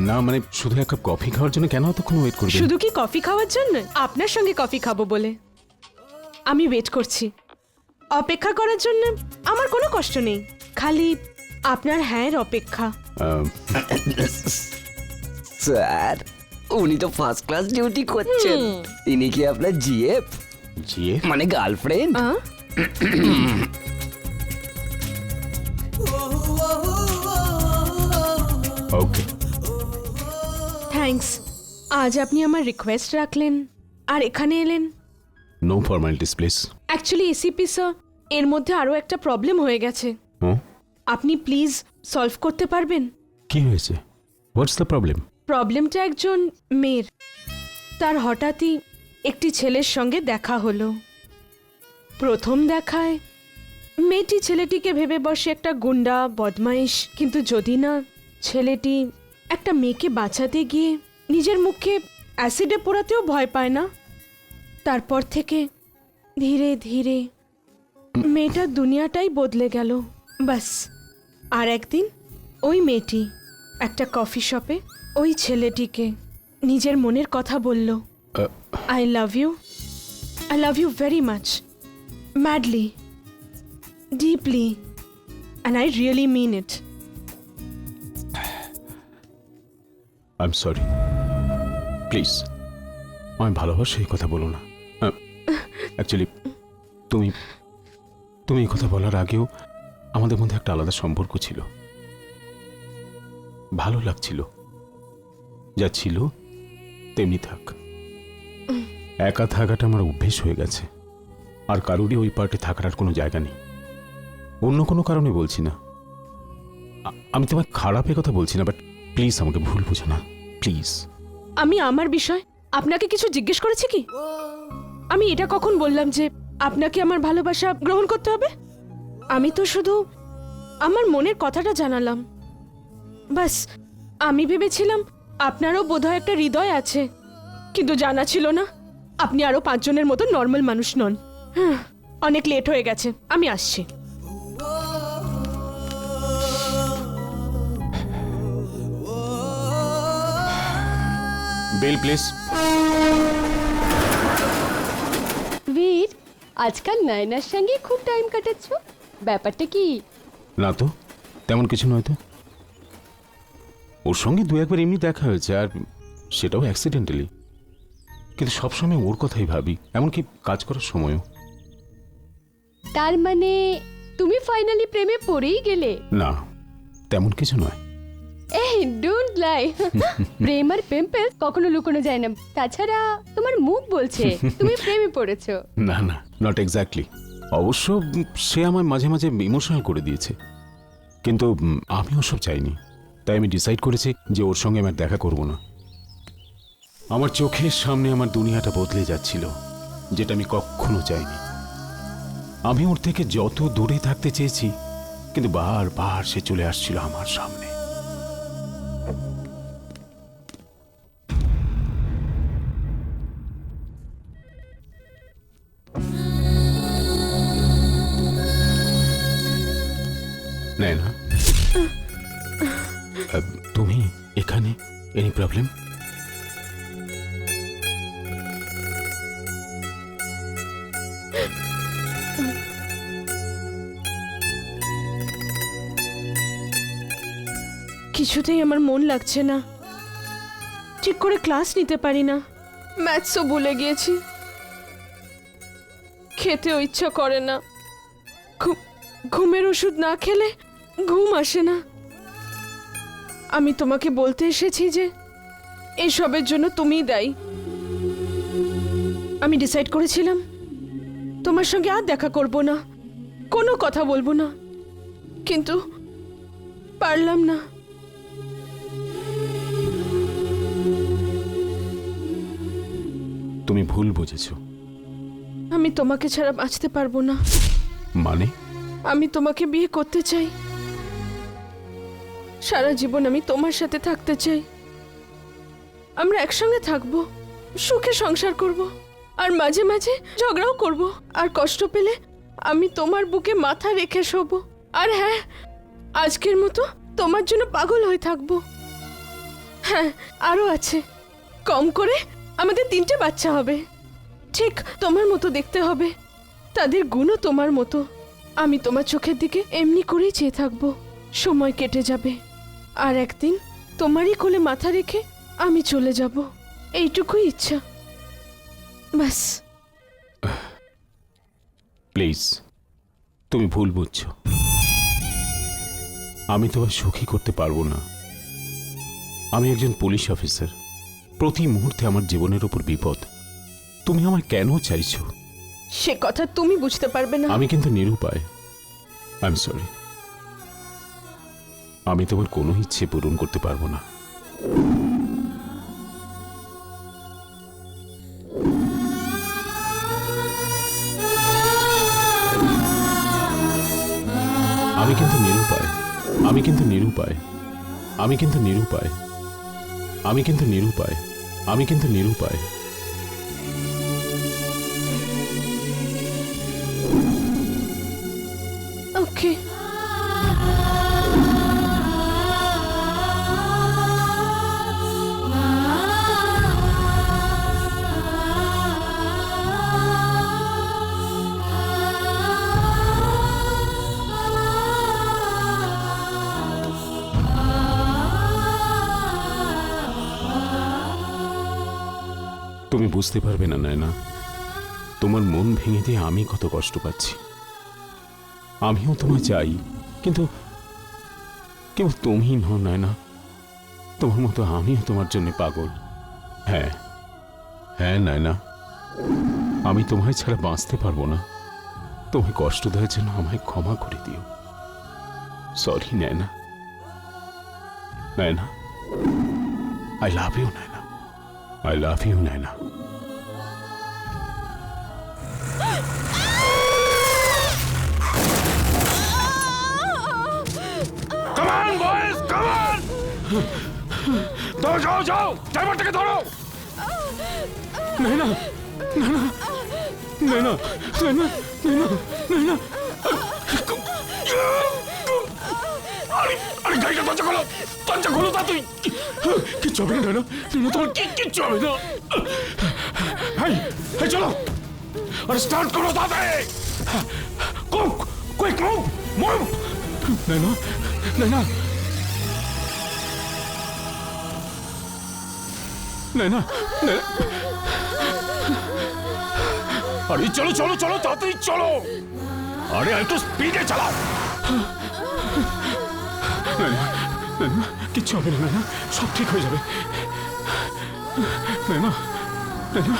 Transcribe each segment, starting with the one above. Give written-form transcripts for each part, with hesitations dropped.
না মানে শুধু এক কাপ কফি খাওয়ার জন্য কেন এতক্ষণ ওয়েট করবেন? শুধু কি কফি খাওয়ার জন্য? আপনার সঙ্গে কফি খাবো বলে আমি ওয়েট করছি। অপেক্ষা করার জন্য আমার কোনো কষ্ট নেই, খালি আপনার হ্যাঁর অপেক্ষা। স্যার, উনি তো ফার্স্ট ক্লাস ডিউটি করছেন। ইনি কি আপনার জিএফ? জিএফ মানে গার্লফ্রেন্ড? Okay, thanks. আজ আপনি আমার রিকোয়েস্ট রাখলেন আর এখানে এলেন। No formalities please. Actually ACP sir, এর মধ্যে আরও একটা প্রবলেম হয়ে গেছে। আপনি প্লিজ সলভ করতে পারবেন? কি হয়েছে? What's the problem? প্রবলেমটা একজন মেয়ের, তার হঠাৎই একটি ছেলের সঙ্গে দেখা হলো। প্রথম দেখায় মেয়েটি ছেলেটিকে ভেবে বসে একটা গুন্ডা বদমাইশ, কিন্তু যদি না ছেলেটি একটা মেয়েকে বাঁচাতে গিয়ে নিজের মুখে অ্যাসিডে পোড়াতেও ভয় পায় না, তারপর থেকে ধীরে ধীরে মেয়েটার দুনিয়াটাই বদলে গেল। বাস, আর একদিন ওই মেয়েটি একটা কফি শপে ওই ছেলেটিকে নিজের মনের কথা বলল। I love you very much, madly, deeply, and I really mean it. I am sorry, please আমি ভালোবাসি এই কথা বলো না। অ্যাকচুয়ালি তুমি তুমি এই কথা বলার আগেও আমাদের মধ্যে একটা আলাদা সম্পর্ক ছিল, ভালো লাগছিল। যা ছিল তেমনি থাক। একা থাকাটা আমার অভ্যেস হয়ে গেছে, আর কারোরই ওই পার্টে থাকার আর কোনো জায়গা নেই। অন্য কোনো কারণে বলছি না, আমি তোমায় খারাপের কথা বলছি না, বাট প্লিজ আমাকে ভুল বুঝো না, প্লিজ। আমি আমার বিষয় আপনাকে কিছু জিজ্ঞেস করেছি কি? আমি এটা কখন বললাম যে আপনাকে আমার ভালোবাসা গ্রহণ করতে হবে? আমি তো শুধু আমার মনের কথাটা জানালাম, বাস। আমি ভেবেছিলাম আপনারও বোধহয় একটা হৃদয় আছে, কিন্তু জানা ছিল না আপনি আরো 5 জনের মতো নর্মাল মানুষ নন। অনেক লেট হয়ে গেছে, আমি আসছি। Bell please. বীর, আজকাল নয়নার সঙ্গে খুব টাইম কাটাচ্ছ, ব্যাপারটা কি? না তো, তেমন কিছু নয় তো। ওর সঙ্গে দু একবার এমনি দেখা হয়েছে, আর সেটাও অ্যাক্সিডেন্টালি। কিন্তু সবসময় ওর কথাই ভাবি, এমনকি কাজ করার সময়ও। তার মানে তুমি ফাইনালি প্রেমে পড়েই গেলে? না, তেমন কিছু নয়। এই don't lie. Prem R pimple কখনো লুকোনো যায় না, তাছাড়া তোমার মুখ বলছে তুমি প্রেমে পড়েছো। না না, নট এক্স্যাক্টলি। অবশ্য সে আমায় মাঝে মাঝে ইমোশনাল করে দিয়েছে, কিন্তু আমি ওসব চাইনি। তাই আমি ডিসাইড করেছি যে ওর সঙ্গে আমি দেখা করব না। আমার চোখের সামনে আমার দুনিয়াটা বদলে যাচ্ছিল, যেটা আমি কখনো চাইনি। আমি ওর থেকে যত দূরে থাকতে চেয়েছি, কিন্তু বারবার সে চলে আসছিল আমার সামনে। না, তুমি এখানে? Any problem? কিছুতেই আমার মন লাগছে না, ঠিক করে ক্লাস নিতে পারি না, ম্যাথসও ভুলে গিয়েছি, খেতেও ইচ্ছা করে না, ঘুমের ওষুধ না খেলে ঘুম আসে না। আমি তোমাকে বলতে এসেছি যে এসবের জন্য তুমিই দায়ী। আমি ডিসাইড করেছিলাম তোমার সঙ্গে আর দেখা করব না, কোনো কথা বলবো না, কিন্তু পারলাম না। তুমি ভুল বুঝেছো। আমি তোমাকে ছাড়া বাঁচতে পারবো না। মানে? আমি তোমাকে বিয়ে করতে চাই, সারা জীবন আমি তোমার সাথে থাকতে চাই। আমরা একসঙ্গে থাকবো, সুখে সংসার করব, আর মাঝে মাঝে ঝগড়াও করব, আর কষ্ট পেলে আমি তোমার বুকে মাথা রেখে শোবো। আর হ্যাঁ, আজকের মতো তোমার জন্য পাগল হয়ে থাকবো। হ্যাঁ, আরো আছে। কম করে আমাদের 3টে বাচ্চা হবে, ঠিক তোমার মতো দেখতে হবে, তাদের গুণও তোমার মতো। আমি তোমার চোখের দিকে এমনি করেই চেয়ে থাকবো, সময় কেটে যাবে, আর একদিন তোমারই কোলে মাথা রেখে আমি চলে যাব। এইটুকুই ইচ্ছা, বাস। প্লিজ, তুমি ভুল বুঝছো। আমি তোমায় সুখী করতে পারবো না। আমি একজন পুলিশ অফিসার, প্রতি মুহূর্তে আমার জীবনের উপর বিপদ। তুমি আমায় কেন চাইছো? সে কথা তুমি বুঝতে পারবে না। আমি কিন্তু নিরুপায়। আই এম সরি, আমি তোমার কোনো ইচ্ছে পূরণ করতে পারবো না। আমি কিন্তু নিরুপায়, আমি কিন্তু নিরুপায়, আমি কিন্তু নিরুপায়, আমি কিন্তু নিরুপায়, আমি কিন্তু নিরুপায়। ওকে, তুমি বুঝতে পারবে না নায়না, তোমার মন ভেঙে দিয়ে আমি কত কষ্ট পাচ্ছি। আমিও তোমায় চাই, কিন্তু কেবল তুমি নও নায়না, তোমার মতো আমিও তোমার জন্য পাগল। হ্যাঁ হ্যাঁ নায়না, আমি তোমায় ছাড়া বাঁচতে পারবো না। তোমায় কষ্ট দেওয়ার জন্য আমায় ক্ষমা করে দিও। Sorry Naina, Naina, I love you Naina, I love you Naina. Come on, boys! Come on! যাও যাও, ড্রাইভারটাকে ধরো। নায়না, নায়না, নায়না, নায়না, নায়না, নায়না। আরে গাড়িটা দরজা খোলো, দরজা খোলো তাড়াতাড়ি। কিচ্ছু হবে না নায়না, নায়না, তোমার কিচ্ছু হবে না। এই, এই চলো, আরে স্টার্ট করো তাড়াতাড়ি। Cook, quick move, move. Naina, Naina, Naina, Naina. আরে চলো চলো চলো, তাড়াতাড়ি চলো। আরে একটু স্পিডে চালাও। নায়না, নায়না, কিচ্ছু হবে না নায়না, সব ঠিক হয়ে যাবে। নায়না, নায়না,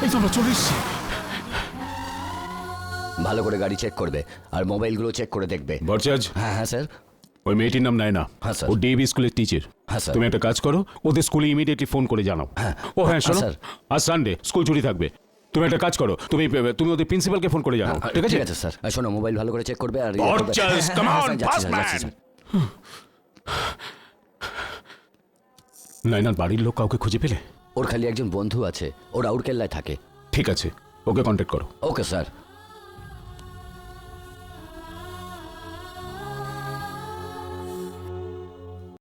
এই তো আমরা চলে এসেছি। ভালো করে গাড়ি চেক করবে আর মোবাইলগুলো চেক করে দেখবে। বরচাজ, হ্যাঁ হ্যাঁ স্যার। ওই মেয়েটির নাম নায়না, হ্যাঁ, স্যার। ও ডিএভি স্কুলের টিচার। হ্যাঁ, স্যার। তুমি একটা কাজ করো, ওদের স্কুলে ইমিডিয়েটলি ফোন করে জানাও। হ্যাঁ। ও হ্যাঁ, শোনো, স্যার। আজ সানডে স্কুল ছুটি থাকবে। তুমি একটা কাজ করো, তুমি ওদের প্রিন্সিপালকে ফোন করে জানাও, ঠিক আছে? ঠিক আছে স্যার। আর শোনো, মোবাইল ভালো করে চেক করবে আর ইয়ে করবে। Borchers, হ্যাঁ, come হ্যাঁ, on, স্যার, যাচ্ছি, fast স্যার, যাচ্ছি, man. স্যার। নায়নার বাড়ির লোক কাউকে খুঁজে পেলে? ওর খালি একজন বন্ধু আছে, ও রাউরকেল্লায় থাকে। ঠিক আছে, ওকে কন্ট্যাক্ট করো। Okay sir.